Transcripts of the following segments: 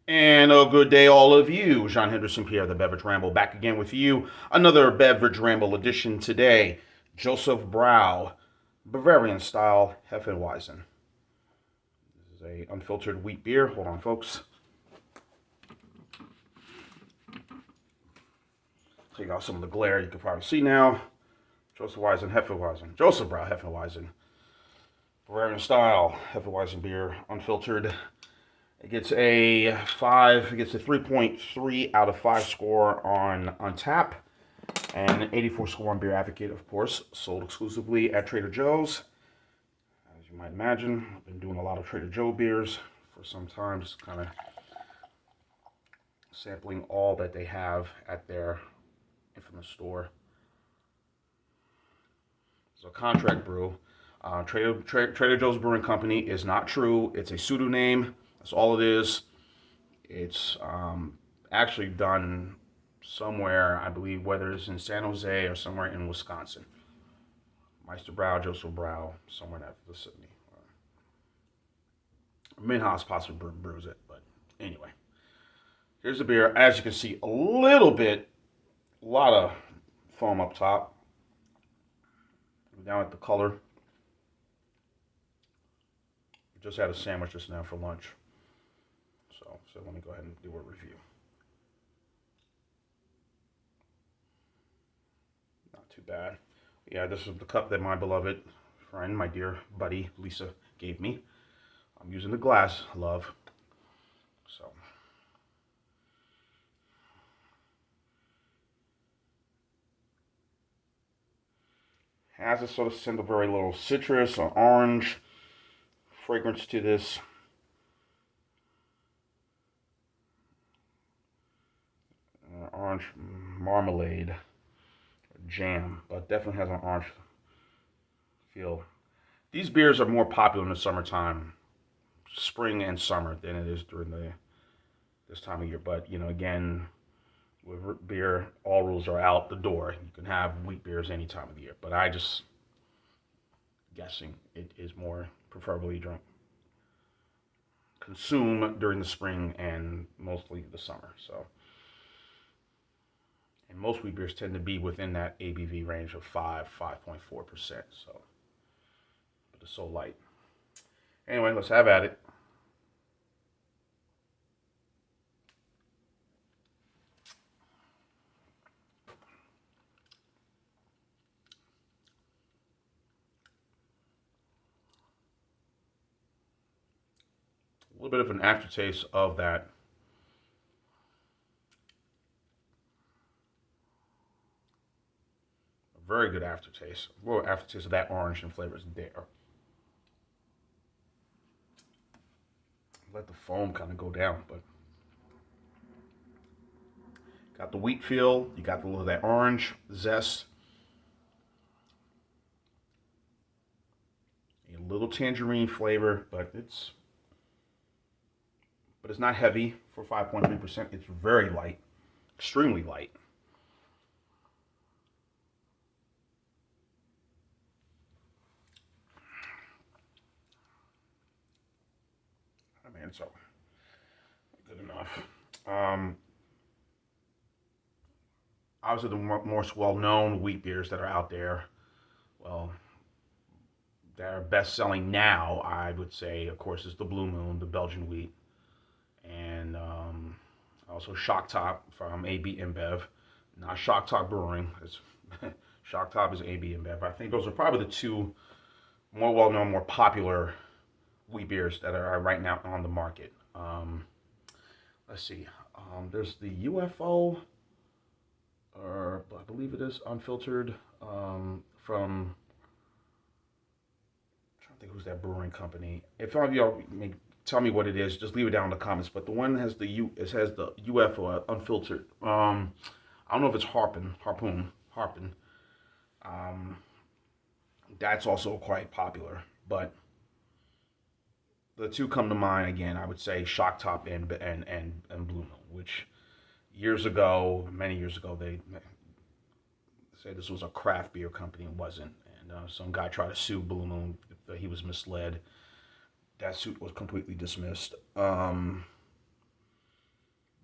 And a good day, all of you. Jean Henderson Pierre, the Beverage Ramble, back again with you. Another Beverage Ramble edition today. JosephBrau, Bavarian style Hefeweizen. This is a unfiltered wheat beer. Hold on, folks. Take out some of the glare you can probably see now. JosephWeizen, Hefeweizen. JosephBrau, Hefeweizen. Bavarian style Hefeweizen beer, unfiltered. It gets a 3.3 out of 5 score on tap, and an 84 score on Beer Advocate, of course, sold exclusively at Trader Joe's. As you might imagine, I've been doing a lot of Trader Joe beers for some time, just kind of sampling all that they have at their infamous store. It's a contract brew. Trader Joe's Brewing Company is not true. It's a pseudonym. That's all it is. It's actually done somewhere, I believe, whether it's in San Jose or somewhere in Wisconsin. JosephBrau, somewhere in that vicinity. Minhas possibly brews it, but anyway. Here's the beer. As you can see, a lot of foam up top. Down at the color. Just had a sandwich just now for lunch. So let me go ahead and do a review. Not too bad. Yeah, this is the cup that my beloved friend, my dear buddy Lisa, gave me. I'm using the glass, love. So. Has a sort of scent of very little citrus or orange fragrance to this. Orange marmalade, jam, but definitely has an orange feel. These beers are more popular in the summertime, spring and summer, than it is during this time of year. But again, with beer, all rules are out the door. You can have wheat beers any time of the year, but I just guessing it is more preferably drunk, consume during the spring and mostly the summer. So. And most wheat beers tend to be within that ABV range of 5.4%. So, but it's so light. Anyway, let's have at it. A little bit of an aftertaste of that. A very good aftertaste. Well, aftertaste of that orange and flavors there. Let the foam kind of go down, but got the wheat feel. You got a little of that orange zest. A little tangerine flavor, but it's not heavy for 5.3%. It's very light, extremely light. I mean, so good enough. Obviously, the most well-known wheat beers that are out there, well, that are best-selling now, I would say, of course, is the Blue Moon, the Belgian wheat, and also Shock Top from AB InBev, not Shock Top Brewing. It's Shock Top is AB InBev. I think those are probably the two more well-known, more popular wheat beers that are right now on the market. Let's see. There's the UFO, or I believe it is unfiltered, from. I'm trying to think who's that brewing company. If any of y'all tell me what it is, just leave it down in the comments. But the one that has it has the UFO unfiltered. I don't know if it's Harpoon. Um, that's also quite popular, but the two come to mind again. I would say Shock Top and Blue Moon, which many years ago, they said this was a craft beer company. It wasn't, and some guy tried to sue Blue Moon. He was misled. That suit was completely dismissed.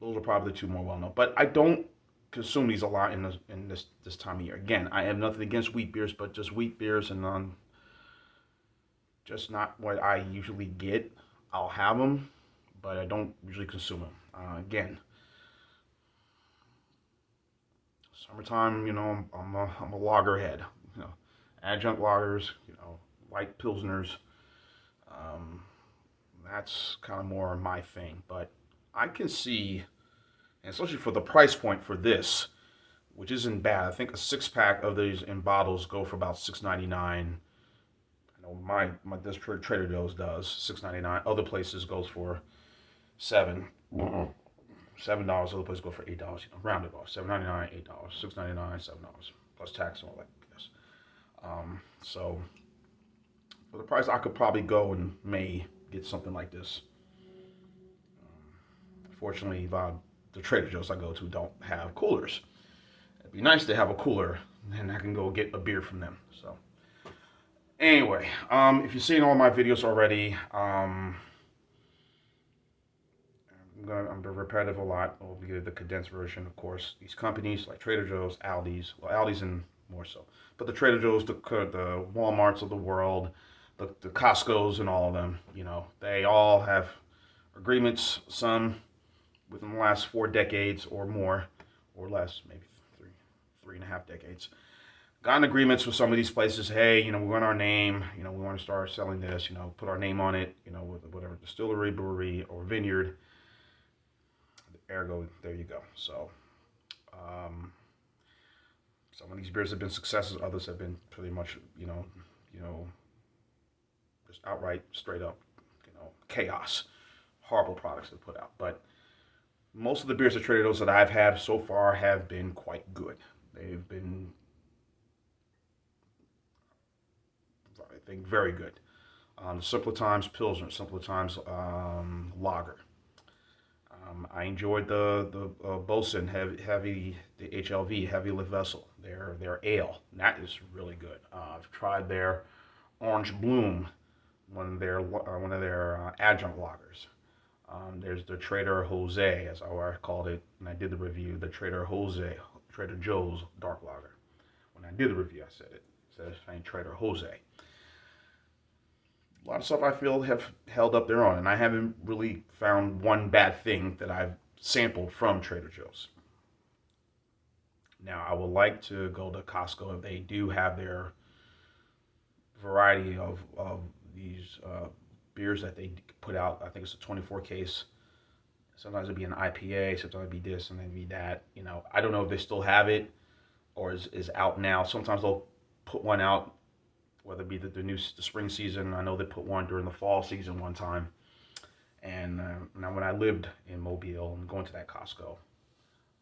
Those are probably the two more well known. But I don't consume these a lot in this time of year. Again, I have nothing against wheat beers, but just wheat beers and just not what I usually get. I'll have them, but I don't usually consume them. Again, summertime, I'm a lagerhead. You know, adjunct lagers, light pilsners. Um, that's kind of more my thing. But I can see, and especially for the price point for this, which isn't bad. I think a 6 pack of these in bottles go for about $6.99. I know my this Trader Joe's does $6.99. Other places goes for seven. $7. Other places go for $8. Round it off. $7.99, $8, $6.99, $7 plus tax and all that. Yes. So for the price, I could probably go and may get something like this. Fortunately, the Trader Joe's I go to don't have coolers. It'd be nice to have a cooler, and I can go get a beer from them. So anyway, if you've seen all my videos already, I'm repetitive a lot. I'll give the condensed version, of course. These companies like Trader Joe's, Aldi's, well, Aldi's and more so, but the Trader Joe's, the Walmarts of the world, the Costco's, and all of them, they all have agreements. Some within the last 4 decades or more, or less, maybe 3.5 decades. Gotten agreements with some of these places. Hey, we want our name. We want to start selling this. Put our name on it. With whatever distillery, brewery, or vineyard. Ergo, there you go. So, some of these beers have been successes. Others have been pretty much, just outright, straight up, chaos. Horrible products to put out. But most of the beers at Trader Joe's that I've had so far have been quite good. They've been, I think, very good. The Simpler Times Pilsner, Simpler Times Lager. I enjoyed the Bosun heavy, the HLV Heavy Lift Vessel. Their ale, that is really good. I've tried their Orange Bloom, one of their adjunct lagers. There's the Trader Jose, as I called it, and I did the review. The Trader Joe's Dark Lager. When I did the review, I said it. Instead of saying Trader Jose. A lot of stuff I feel have held up their own, and I haven't really found one bad thing that I've sampled from Trader Joe's. Now, I would like to go to Costco if they do have their variety of these beers that they put out. I think it's a 24 case. Sometimes it'd be an IPA, sometimes it'd be this, and then it'd be that. I don't know if they still have it or is out now. Sometimes they'll put one out, whether it be the spring season. I know they put one during the fall season one time. And now when I lived in Mobile and going to that Costco,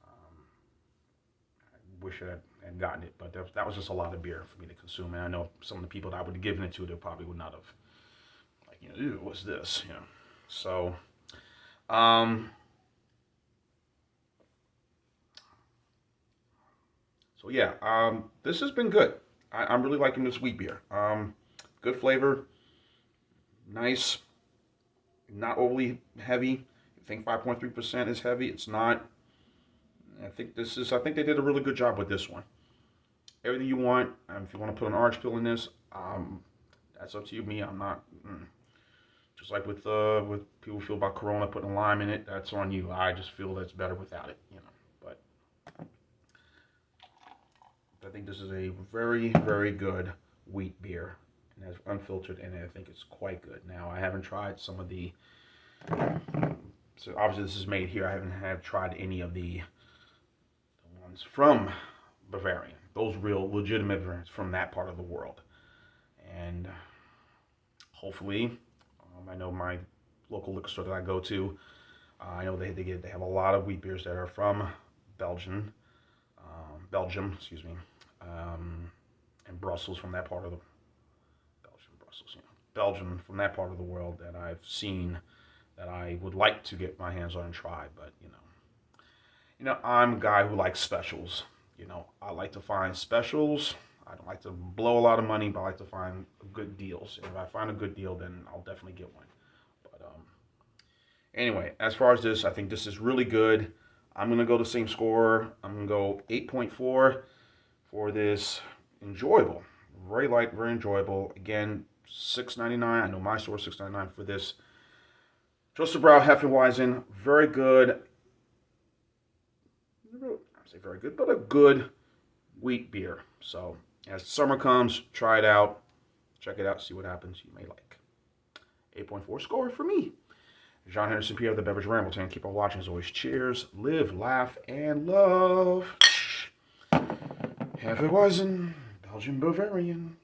I wish I had gotten it, but that was just a lot of beer for me to consume. And I know some of the people that I would have given it to, they probably would not have, ew, what's this? So, this has been good. I'm really liking this wheat beer. Good flavor, nice, not overly heavy. You think 5.3% is heavy? It's not. I think they did a really good job with this one. Everything you want. If you want to put an orange peel in this, that's up to you. Me, I'm not. Just like with people feel about Corona putting a lime in it, that's on you. I just feel that's better without it, But I think this is a very, very good wheat beer, and it's unfiltered, and I think it's quite good. Now, I haven't tried some of the. So obviously, this is made here. I haven't tried any of the ones from Bavarian. Those real legitimate variants from that part of the world, and hopefully. I know my local liquor store that I go to. I know they have a lot of wheat beers that are from Belgium, and Brussels from that part of the Belgium from that part of the world that I've seen that I would like to get my hands on and try. But I'm a guy who likes specials. I like to find specials. I don't like to blow a lot of money, but I like to find good deals. And if I find a good deal, then I'll definitely get one. But Anyway, as far as this, I think this is really good. I'm going to go the same score. I'm going to go 8.4 for this. Enjoyable. Very light, very enjoyable. Again, $6.99. I know my store is $6.99 for this. JosephBrau Hefeweizen. Very good. I would say very good, but a good wheat beer. So as summer comes, try it out. Check it out. See what happens. You may like. 8.4 score for me. John Henderson, P. of the Beverage Rambleton. Keep on watching as always. Cheers, live, laugh, and love. Hefeweizen, Belgian Bavarian.